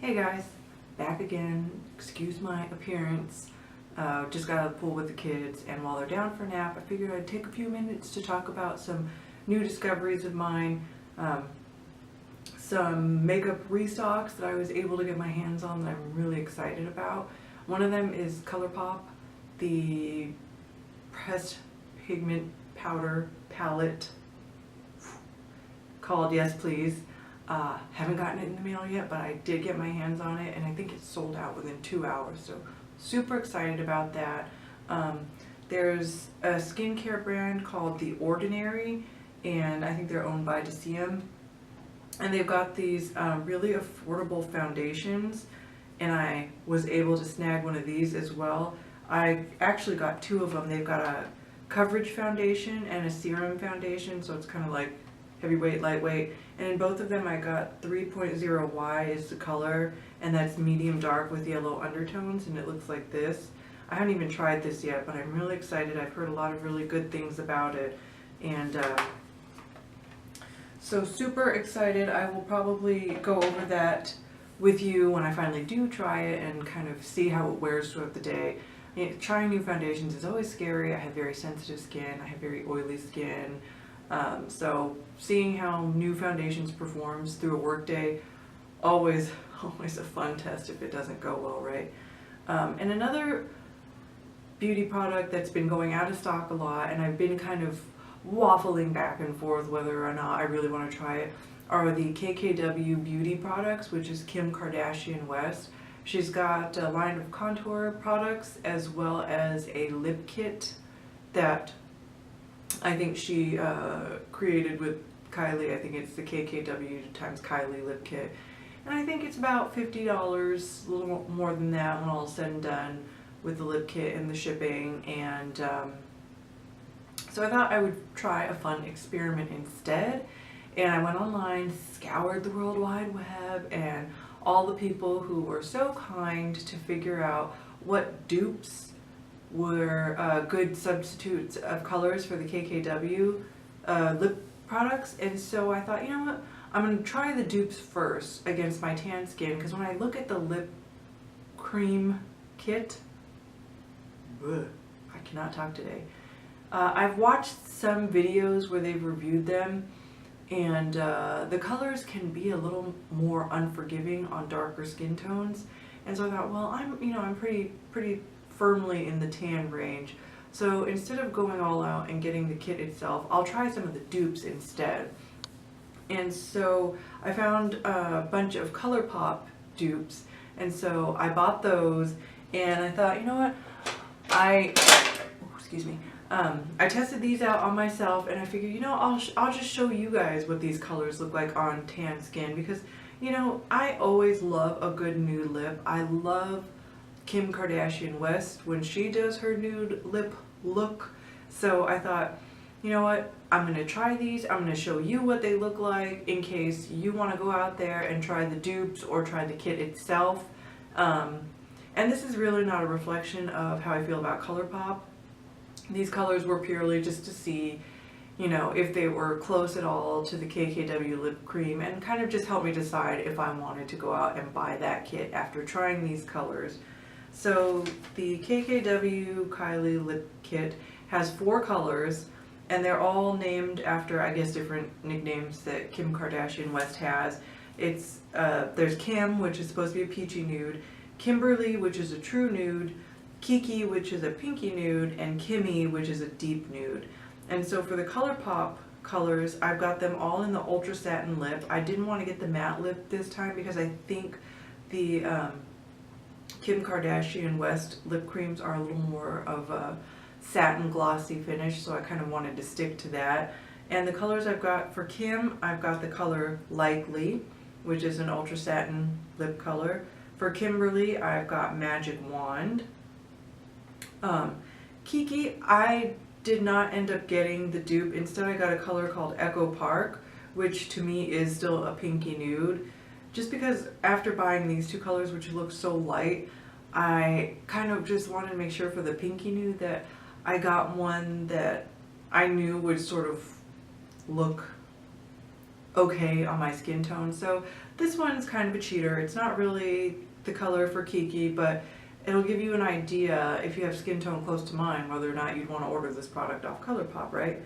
Hey guys, back again. Excuse my appearance. Just got out of the pool with the kids, and while they're down for a nap, I figured I'd take a few minutes to talk about some new discoveries of mine. Some makeup restocks that I was able to get my hands on that I'm really excited about. One of them is Colourpop, the pressed pigment powder palette called Yes Please. Haven't gotten it in the mail yet, but I did get my hands on it, and I think it's sold out within 2 hours, so super excited about that. There's a skincare brand called The Ordinary, and I think they're owned by DeCiem, and they've got these really affordable foundations, and I was able to snag one of these as well. I actually got two of them. They've got a coverage foundation and a serum foundation, so it's kind of like heavyweight, lightweight, and in both of them I got 3.0Y is the color, and that's medium dark with yellow undertones, and it looks like this. I haven't even tried this yet, but I'm really excited. I've heard a lot of really good things about it, and so super excited. I will probably go over that with you when I finally do try it and kind of see how it wears throughout the day. Trying new foundations is always scary. I have very sensitive skin, I have very oily skin. So seeing how new foundations performs through a work day, always a fun test if it doesn't go well, right? And another beauty product that's been going out of stock a lot, and I've been kind of waffling back and forth whether or not I really want to try it, are the KKW beauty products, which is Kim Kardashian West. She's got a line of contour products as well as a lip kit that I think she created with Kylie. I think it's the KKW times Kylie lip kit. And I think it's about $50, a little more than that when all is said and done with the lip kit and the shipping. And so I thought I would try a fun experiment instead. And I went online, scoured the World Wide Web, and all the people who were so kind to figure out what dupes were good substitutes of colors for the KKW lip products. And so I thought, you know what, I'm going to try the dupes first against my tan skin, because when I look at the lip cream kit, I cannot talk today. I've watched some videos where they've reviewed them, and the colors can be a little more unforgiving on darker skin tones. And so I thought, well, I'm pretty firmly in the tan range, so instead of going all out and getting the kit itself, I'll try some of the dupes instead. And so I found a bunch of Colourpop dupes, and so I bought those, and I thought, you know what, I tested these out on myself, and I figured, you know, I'll just show you guys what these colors look like on tan skin, because, you know, I always love a good nude lip. I love Kim Kardashian West when she does her nude lip look. So I thought, you know what, I'm going to try these. I'm going to show you what they look like in case you want to go out there and try the dupes or try the kit itself. And this is really not a reflection of how I feel about Colourpop. These colors were purely just to see, you know, if they were close at all to the KKW lip cream, and kind of just help me decide if I wanted to go out and buy that kit after trying these colors. So the KKW Kylie lip kit has 4 colors, and they're all named after, I guess, different nicknames that Kim Kardashian West has. It's there's Kim, which is supposed to be a peachy nude, Kimberly, which is a true nude, Kiki, which is a pinky nude, and Kimmy, which is a deep nude. And so for the Colourpop colors, I've got them all in the Ultra Satin Lip. I didn't want to get the matte lip this time because I think the Kim Kardashian West lip creams are a little more of a satin glossy finish, so I kind of wanted to stick to that. And the colors I've got for Kim, I've got the color Likely, which is an Ultra Satin lip color. For Kimberly, I've got Magic Wand. Kiki, I did not end up getting the dupe. Instead, I got a color called Echo Park, which to me is still a pinky nude. Just because after buying these 2 colors, which look so light, I kind of just wanted to make sure for the pinky nude that I got one that I knew would sort of look okay on my skin tone. So this one's kind of a cheater. It's not really the color for Kiki, but it'll give you an idea if you have skin tone close to mine whether or not you'd want to order this product off Colourpop, right?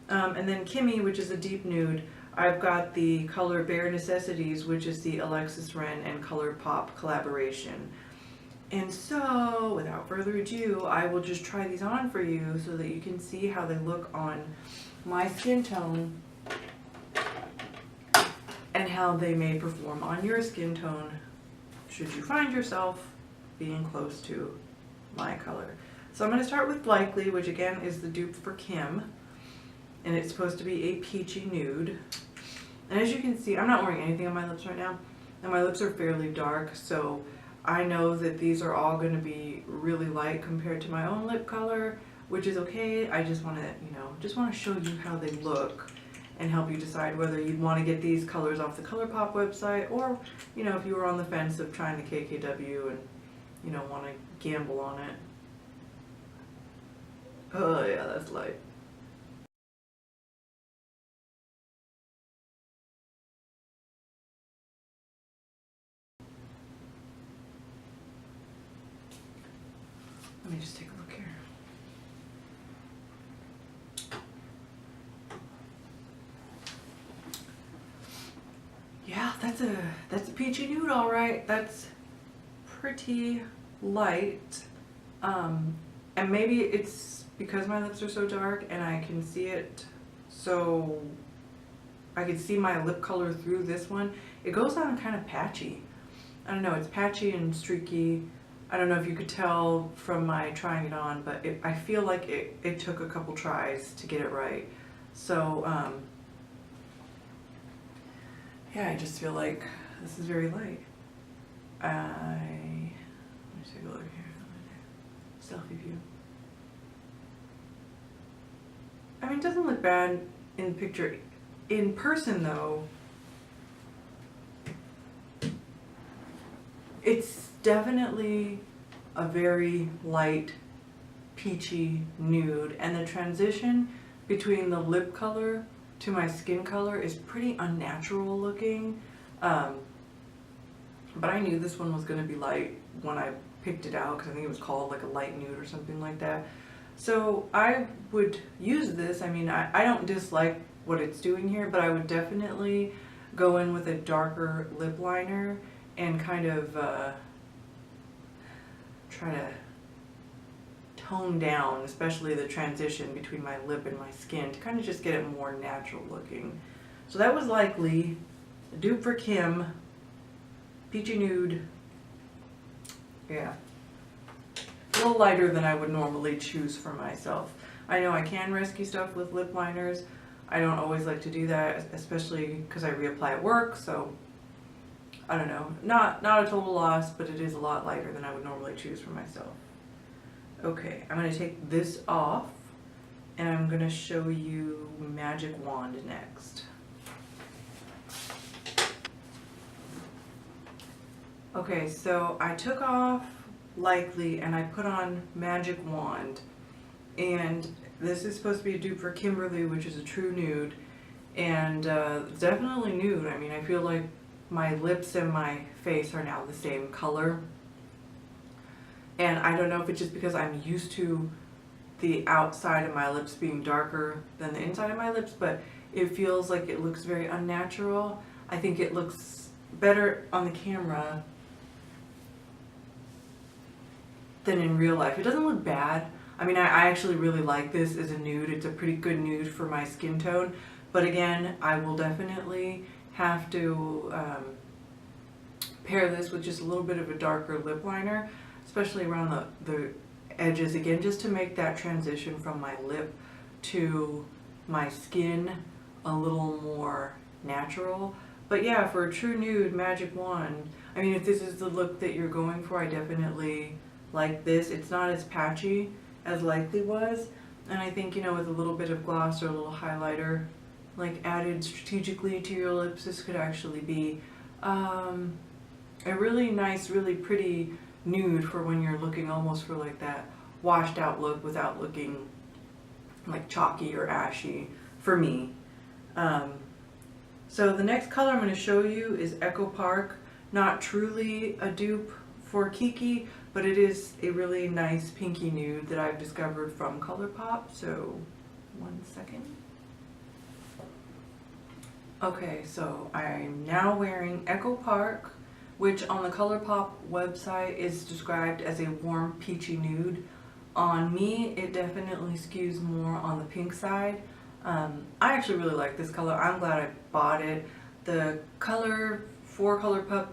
And then Kimmy, which is a deep nude, I've got the color Bare Necessities, which is the Alexis Ren and Colourpop collaboration. And so, without further ado, I will just try these on for you so that you can see how they look on my skin tone and how they may perform on your skin tone should you find yourself being close to my color. So I'm going to start with Likely, which again is the dupe for Kim, and it's supposed to be a peachy nude. And as you can see, I'm not wearing anything on my lips right now, and my lips are fairly dark, so I know that these are all going to be really light compared to my own lip color, which is okay. I just want to, just want to show you how they look and help you decide whether you'd want to get these colors off the Colourpop website, or, if you were on the fence of trying the KKW and, want to gamble on it. Oh yeah, that's light. Let me just take a look here. Yeah, that's a peachy nude, all right. That's pretty light. And maybe it's because my lips are so dark and I can see it, so I can see my lip color through this one. It goes on kind of patchy. I don't know, it's patchy and streaky. I don't know if you could tell from my trying it on, but I feel like it took a couple tries to get it right. So, yeah, I just feel like this is very light. Let me take a look here. Selfie view. I mean, it doesn't look bad in the picture. In person, though, it's definitely a very light, peachy nude, and the transition between the lip color to my skin color is pretty unnatural looking. But I knew this one was going to be light when I picked it out, because I think it was called like a light nude or something like that. So I would use this. I mean, I don't dislike what it's doing here, but I would definitely go in with a darker lip liner and kind of try to tone down, especially the transition between my lip and my skin, to kind of just get it more natural looking. So that was Likely, a dupe for Kim, peachy nude. Yeah, a little lighter than I would normally choose for myself. I know I can rescue stuff with lip liners. I don't always like to do that, especially because I reapply at work, so I don't know. Not a total loss, but it is a lot lighter than I would normally choose for myself. Okay, I'm going to take this off, and I'm going to show you Magic Wand next. Okay, so I took off Likely and I put on Magic Wand, and this is supposed to be a dupe for Kimberly, which is a true nude, and definitely nude. I mean, I feel like my lips and my face are now the same color, and I don't know if it's just because I'm used to the outside of my lips being darker than the inside of my lips, but it feels like it looks very unnatural. I think it looks better on the camera than in real life. It doesn't look bad. I mean, I actually really like this as a nude. It's a pretty good nude for my skin tone, but again, I will definitely have to pair this with just a little bit of a darker lip liner, especially around the edges, again, just to make that transition from my lip to my skin a little more natural. But yeah, for a true nude, Magic Wand, I mean, if this is the look that you're going for, I definitely like this. It's not as patchy as Likely was, and I think, with a little bit of gloss or a little highlighter like added strategically to your lips, this could actually be a really nice, really pretty nude for when you're looking almost for like that washed out look without looking like chalky or ashy for me. So the next color I'm going to show you is Echo Park. Not truly a dupe for Kiki, but it is a really nice pinky nude that I've discovered from Colourpop. So, one second. Okay, so I'm now wearing Echo Park, which on the Colourpop website is described as a warm peachy nude. On me, it definitely skews more on the pink side. I actually really like this color. I'm glad I bought it. The color for Colourpop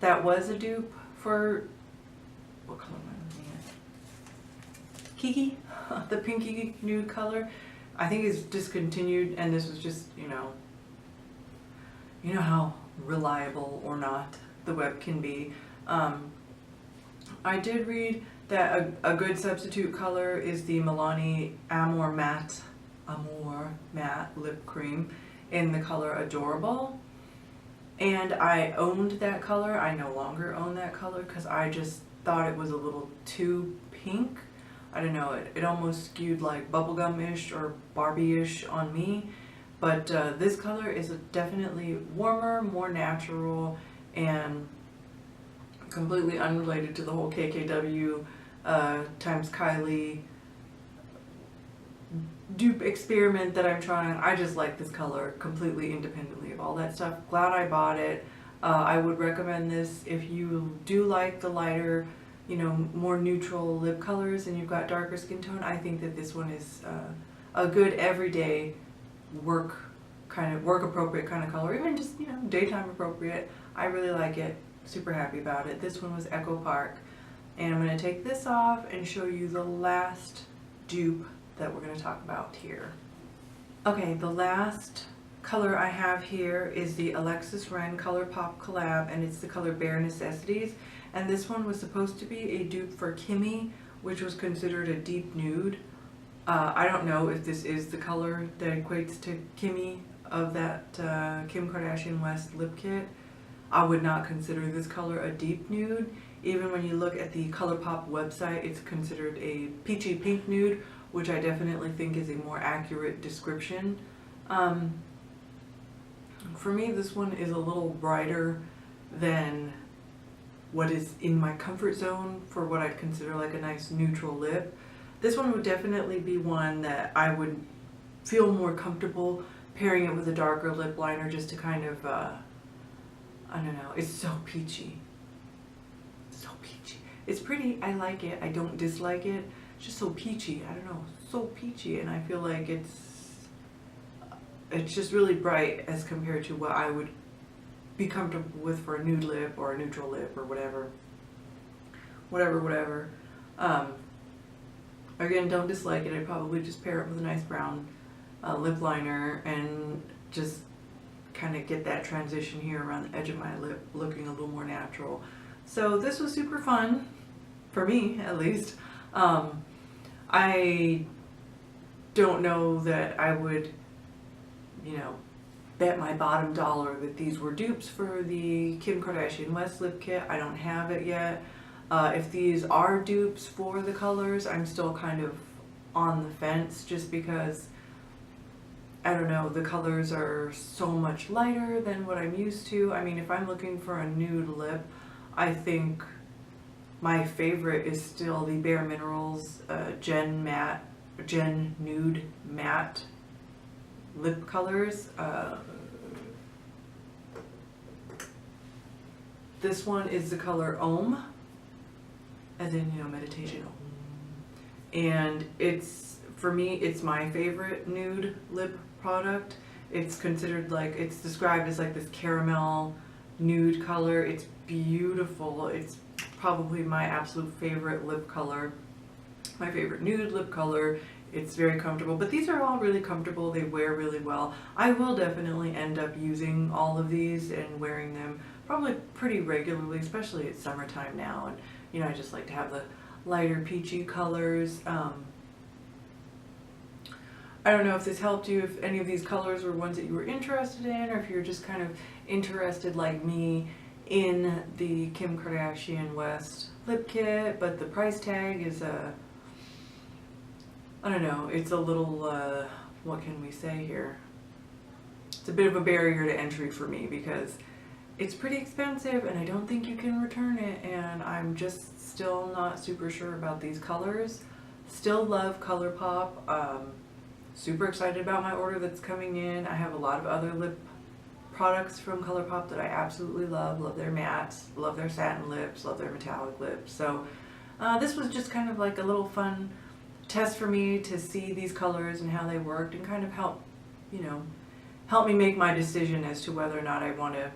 that was a dupe for, what color am I looking at? Kiki, the pinky nude color. I think it's discontinued, and this was just, you know how reliable or not the web can be. I did read that a good substitute color is the Milani Amore Matte Lip Cream in the color Adorable. And I owned that color. I no longer own that color because I just thought it was a little too pink. I don't know, it almost skewed like bubblegum-ish or Barbie-ish on me. But this color is definitely warmer, more natural, and completely unrelated to the whole KKW times Kylie dupe experiment that I'm trying. I just like this color completely independently of all that stuff. Glad I bought it. I would recommend this if you do like the lighter, more neutral lip colors and you've got darker skin tone. I think that this one is a good everyday work appropriate kind of color, even just daytime appropriate. I really like it. Super happy about it. This one was Echo Park, and I'm going to take this off and show you the last dupe that we're going to talk about here. Okay, the last color I have here is the Alexis Ren Colourpop collab, and it's the color Bare Necessities. And this one was supposed to be a dupe for Kimmy, which was considered a deep nude. I don't know if this is the color that equates to Kimmy of that Kim Kardashian West lip kit. I would not consider this color a deep nude. Even when you look at the Colourpop website, it's considered a peachy pink nude, which I definitely think is a more accurate description. For me, this one is a little brighter than what is in my comfort zone for what I'd consider like a nice neutral lip. This one would definitely be one that I would feel more comfortable pairing it with a darker lip liner just to kind of, I don't know, it's so peachy. So peachy. It's pretty, I like it, I don't dislike it. It's just so peachy, I don't know, so peachy, and I feel like it's just really bright as compared to what I would be comfortable with for a nude lip or a neutral lip or whatever. Again, don't dislike it. I'd probably just pair it with a nice brown lip liner and just kind of get that transition here around the edge of my lip looking a little more natural. So this was super fun, for me at least. I don't know that I would, bet my bottom dollar that these were dupes for the Kim Kardashian West lip kit. I don't have it yet. If these are dupes for the colors, I'm still kind of on the fence just because, I don't know, the colors are so much lighter than what I'm used to. I mean, if I'm looking for a nude lip, I think my favorite is still the Bare Minerals Gen Nude Matte lip colors. This one is the color Om, as in, meditation. And for me, it's my favorite nude lip product. It's considered it's described as like this caramel nude color. It's beautiful. It's probably my absolute favorite lip color, my favorite nude lip color. It's very comfortable, but these are all really comfortable. They wear really well. I will definitely end up using all of these and wearing them probably pretty regularly, especially it's summertime now. And I just like to have the lighter peachy colors. I don't know if this helped you, if any of these colors were ones that you were interested in, or if you're just kind of interested like me in the Kim Kardashian West lip kit, but the price tag is I don't know, it's a little, what can we say here? it's a bit of a barrier to entry for me because it's pretty expensive and I don't think you can return it, and I'm just still not super sure about these colors. Still love Colourpop. Super excited about my order that's coming in. I have a lot of other lip products from Colourpop that I absolutely love. Love their mattes, love their satin lips, love their metallic lips. So this was just kind of like a little fun test for me to see these colors and how they worked, and kind of help, you know, help me make my decision as to whether or not I want to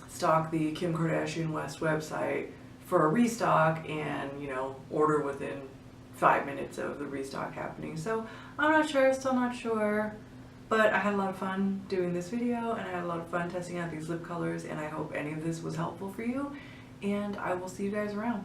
stock the Kim Kardashian West website for a restock and, you know, order within 5 minutes of the restock happening. So I'm not sure, still not sure, but I had a lot of fun doing this video, and I had a lot of fun testing out these lip colors, and I hope any of this was helpful for you, and I will see you guys around.